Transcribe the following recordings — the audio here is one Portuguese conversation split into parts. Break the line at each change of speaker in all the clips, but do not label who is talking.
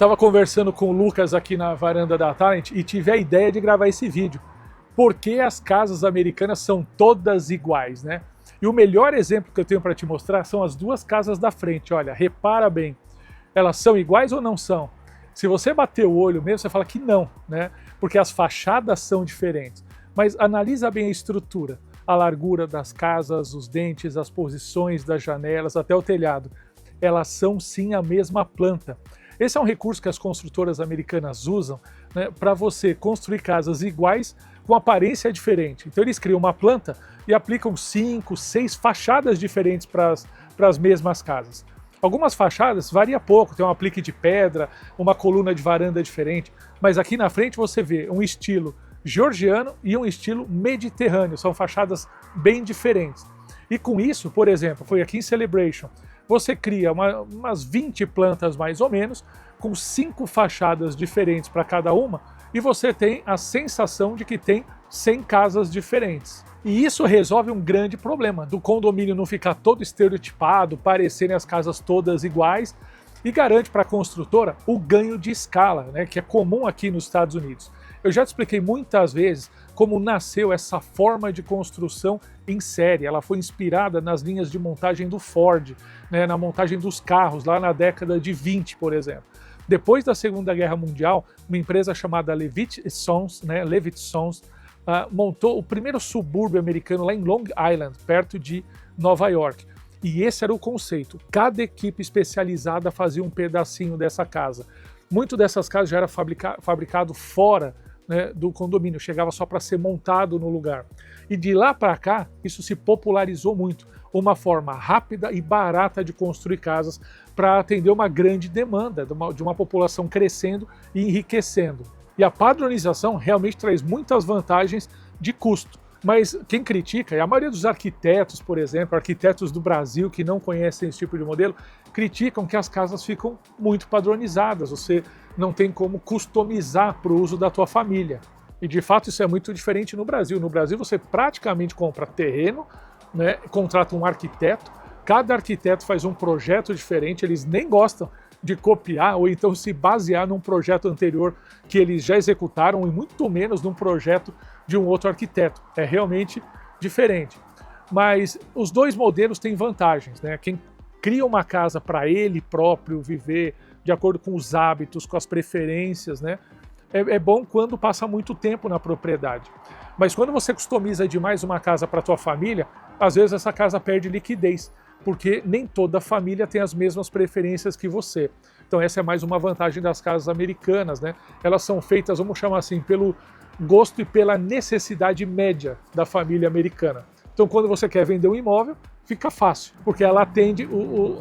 estava conversando com o Lucas aqui na varanda da Talent e tive a ideia de gravar esse vídeo. Porque as casas americanas são todas iguais, né? E o melhor exemplo que eu tenho para te mostrar são as duas casas da frente. Olha, repara bem, elas são iguais ou não são? Se você bater o olho mesmo, você fala que não, né? Porque as fachadas são diferentes. Mas analisa bem a estrutura, a largura das casas, os dentes, as posições das janelas, até o telhado. Elas são sim a mesma planta. Esse é um recurso que as construtoras americanas usam, né, para você construir casas iguais com aparência diferente. Então eles criam uma planta e aplicam 5, 6 fachadas diferentes para as mesmas casas. Algumas fachadas varia pouco, tem um aplique de pedra, uma coluna de varanda diferente, mas aqui na frente você vê um estilo georgiano e um estilo mediterrâneo, são fachadas bem diferentes. E com isso, por exemplo, foi aqui em Celebration, você cria umas 20 plantas mais ou menos, com 5 fachadas diferentes para cada uma, e você tem a sensação de que tem 100 casas diferentes. E isso resolve um grande problema, do condomínio não ficar todo estereotipado, parecerem as casas todas iguais, e garante para a construtora o ganho de escala, né, que é comum aqui nos Estados Unidos. Eu já te expliquei muitas vezes como nasceu essa forma de construção em série. Ela foi inspirada nas linhas de montagem do Ford, né, na montagem dos carros, lá na década de 20, por exemplo. Depois da Segunda Guerra Mundial, uma empresa chamada Levitt Sons, montou o primeiro subúrbio americano lá em Long Island, perto de Nova York. E esse era o conceito. Cada equipe especializada fazia um pedacinho dessa casa. Muito dessas casas já era fabricado fora, né, do condomínio, chegava só para ser montado no lugar. E de lá para cá, isso se popularizou muito. Uma forma rápida e barata de construir casas para atender uma grande demanda de uma população crescendo e enriquecendo. E a padronização realmente traz muitas vantagens de custo. Mas quem critica, e a maioria dos arquitetos, por exemplo, arquitetos do Brasil que não conhecem esse tipo de modelo, criticam que as casas ficam muito padronizadas, você não tem como customizar para o uso da tua família. E de fato isso é muito diferente no Brasil. No Brasil você praticamente compra terreno, né, contrata um arquiteto, cada arquiteto faz um projeto diferente, eles nem gostam de copiar ou então se basear num projeto anterior que eles já executaram e muito menos num projeto de um outro arquiteto. É realmente diferente. Mas os dois modelos têm vantagens, né? Quem cria uma casa para ele próprio viver de acordo com os hábitos, com as preferências, né? É bom quando passa muito tempo na propriedade. Mas quando você customiza demais uma casa para a tua família, às vezes essa casa perde liquidez, porque nem toda família tem as mesmas preferências que você. Então essa é mais uma vantagem das casas americanas, né? Elas são feitas, vamos chamar assim, pelo gosto e pela necessidade média da família americana. Então quando você quer vender um imóvel, fica fácil, porque ela atende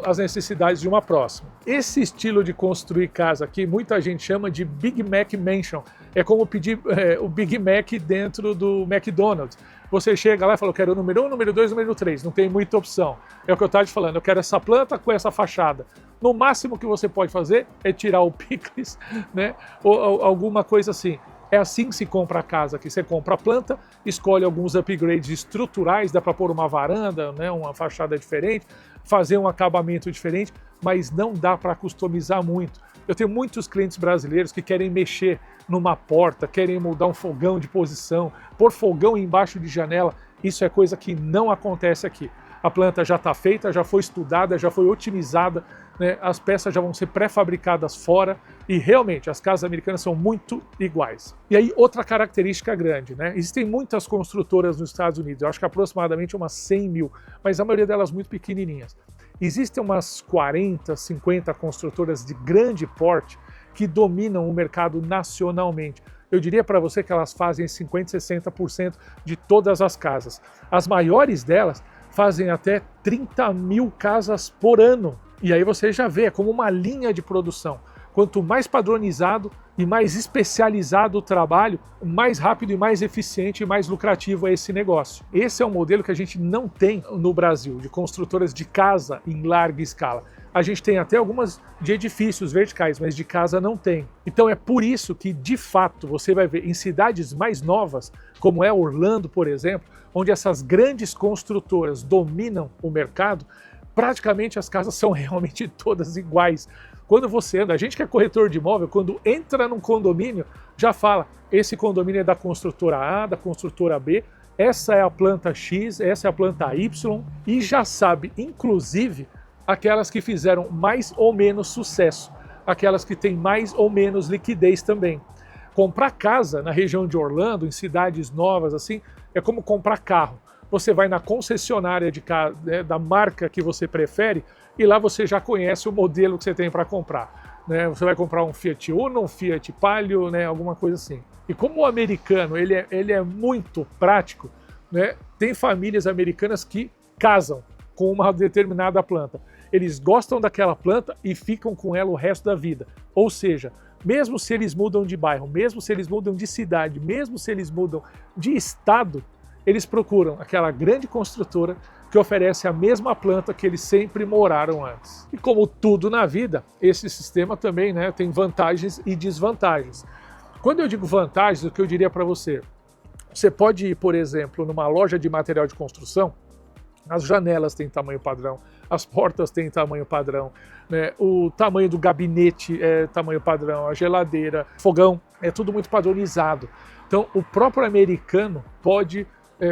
as necessidades de uma próxima. Esse estilo de construir casa aqui, muita gente chama de Big Mac Mansion. É como pedir o Big Mac dentro do McDonald's. Você chega lá e fala, eu quero o número 1, número 2, número 3. Não tem muita opção. É o que eu estava te falando, eu quero essa planta com essa fachada. No máximo que você pode fazer é tirar o picles, né? Ou alguma coisa assim. É assim que se compra a casa, que você compra a planta, escolhe alguns upgrades estruturais, dá para pôr uma varanda, né, uma fachada diferente, fazer um acabamento diferente, mas não dá para customizar muito. Eu tenho muitos clientes brasileiros que querem mexer numa porta, querem mudar um fogão de posição, pôr fogão embaixo de janela. Isso é coisa que não acontece aqui. A planta já está feita, já foi estudada, já foi otimizada, né? As peças já vão ser pré-fabricadas fora e realmente as casas americanas são muito iguais. E aí outra característica grande, né? Existem muitas construtoras nos Estados Unidos, eu acho que aproximadamente umas 100 mil, mas a maioria delas muito pequenininhas. Existem umas 40, 50 construtoras de grande porte que dominam o mercado nacionalmente. Eu diria para você que elas fazem 50, 60% de todas as casas. As maiores delas fazem até 30 mil casas por ano. E aí você já vê, é como uma linha de produção. Quanto mais padronizado e mais especializado o trabalho, mais rápido e mais eficiente e mais lucrativo é esse negócio. Esse é um modelo que a gente não tem no Brasil, de construtoras de casa em larga escala. A gente tem até algumas de edifícios verticais, mas de casa não tem. Então é por isso que, de fato, você vai ver em cidades mais novas, como é Orlando, por exemplo, onde essas grandes construtoras dominam o mercado, praticamente as casas são realmente todas iguais, Quando você anda, a gente que é corretor de imóvel, quando entra num condomínio, já fala, esse condomínio é da construtora A, da construtora B, essa é a planta X, essa é a planta Y, e já sabe, inclusive, aquelas que fizeram mais ou menos sucesso, aquelas que têm mais ou menos liquidez também. Comprar casa na região de Orlando, em cidades novas assim, é como comprar carro. Você vai na concessionária de carro, né, da marca que você prefere, e lá você já conhece o modelo que você tem para comprar. Né? Você vai comprar um Fiat Uno, um Fiat Palio, né, alguma coisa assim. E como o americano ele é muito prático, né, tem famílias americanas que casam com uma determinada planta. Eles gostam daquela planta e ficam com ela o resto da vida. Ou seja, mesmo se eles mudam de bairro, mesmo se eles mudam de cidade, mesmo se eles mudam de estado, eles procuram aquela grande construtora que oferece a mesma planta que eles sempre moraram antes. E como tudo na vida, esse sistema também, né, tem vantagens e desvantagens. Quando eu digo vantagens, o que eu diria para você? Você pode ir, por exemplo, numa loja de material de construção, as janelas têm tamanho padrão, as portas têm tamanho padrão, né, o tamanho do gabinete é tamanho padrão, a geladeira, fogão, é tudo muito padronizado. Então o próprio americano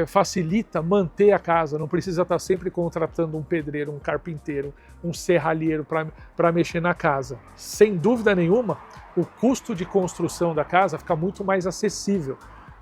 facilita manter a casa, não precisa estar sempre contratando um pedreiro, um carpinteiro, um serralheiro para mexer na casa. Sem dúvida nenhuma, o custo de construção da casa fica muito mais acessível,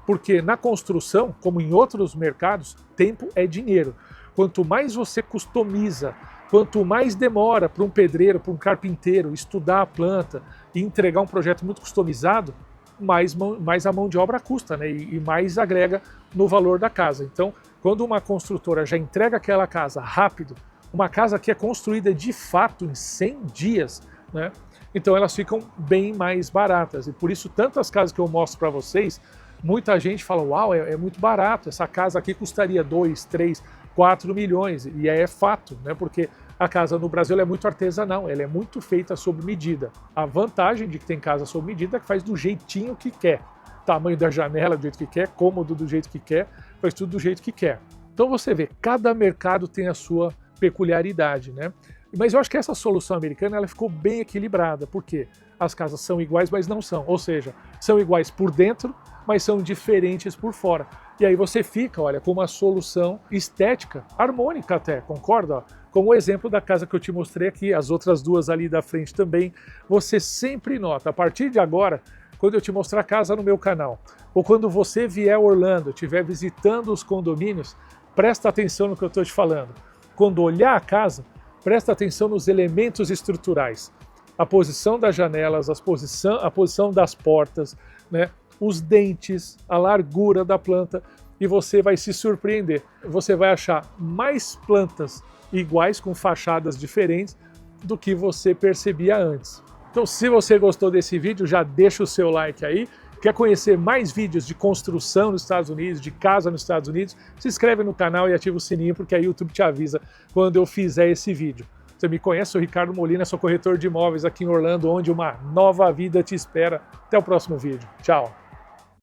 porque na construção, como em outros mercados, tempo é dinheiro. Quanto mais você customiza, quanto mais demora para um pedreiro, para um carpinteiro estudar a planta e entregar um projeto muito customizado, mais a mão de obra custa, né? E mais agrega no valor da casa. Então, quando uma construtora já entrega aquela casa rápido, uma casa que é construída de fato em 100 dias, né? Então elas ficam bem mais baratas. E por isso, tantas casas que eu mostro para vocês, muita gente fala, uau, é muito barato, essa casa aqui custaria 2, 3, 4 milhões. E é fato, né? Porque a casa no Brasil é muito artesanal, ela é muito feita sob medida. A vantagem de que tem casa sob medida é que faz do jeitinho que quer. Tamanho da janela do jeito que quer, cômodo do jeito que quer, faz tudo do jeito que quer. Então você vê, cada mercado tem a sua peculiaridade, né? Mas eu acho que essa solução americana ela ficou bem equilibrada, porque as casas são iguais, mas não são. Ou seja, são iguais por dentro, mas são diferentes por fora. E aí você fica, olha, com uma solução estética, harmônica até, concorda? Como o exemplo da casa que eu te mostrei aqui, as outras duas ali da frente também, você sempre nota, a partir de agora, quando eu te mostrar a casa no meu canal, ou quando você vier a Orlando, estiver visitando os condomínios, presta atenção no que eu estou te falando. Quando olhar a casa, presta atenção nos elementos estruturais. A posição das janelas, a posição das portas, né? Os dentes, a largura da planta, e você vai se surpreender. Você vai achar mais plantas iguais, com fachadas diferentes, do que você percebia antes. Então, se você gostou desse vídeo, já deixa o seu like aí. Quer conhecer mais vídeos de construção nos Estados Unidos, de casa nos Estados Unidos? Se inscreve no canal e ativa o sininho, porque aí o YouTube te avisa quando eu fizer esse vídeo. Você me conhece, sou Ricardo Molina, sou corretor de imóveis aqui em Orlando, onde uma nova vida te espera. Até o próximo vídeo. Tchau!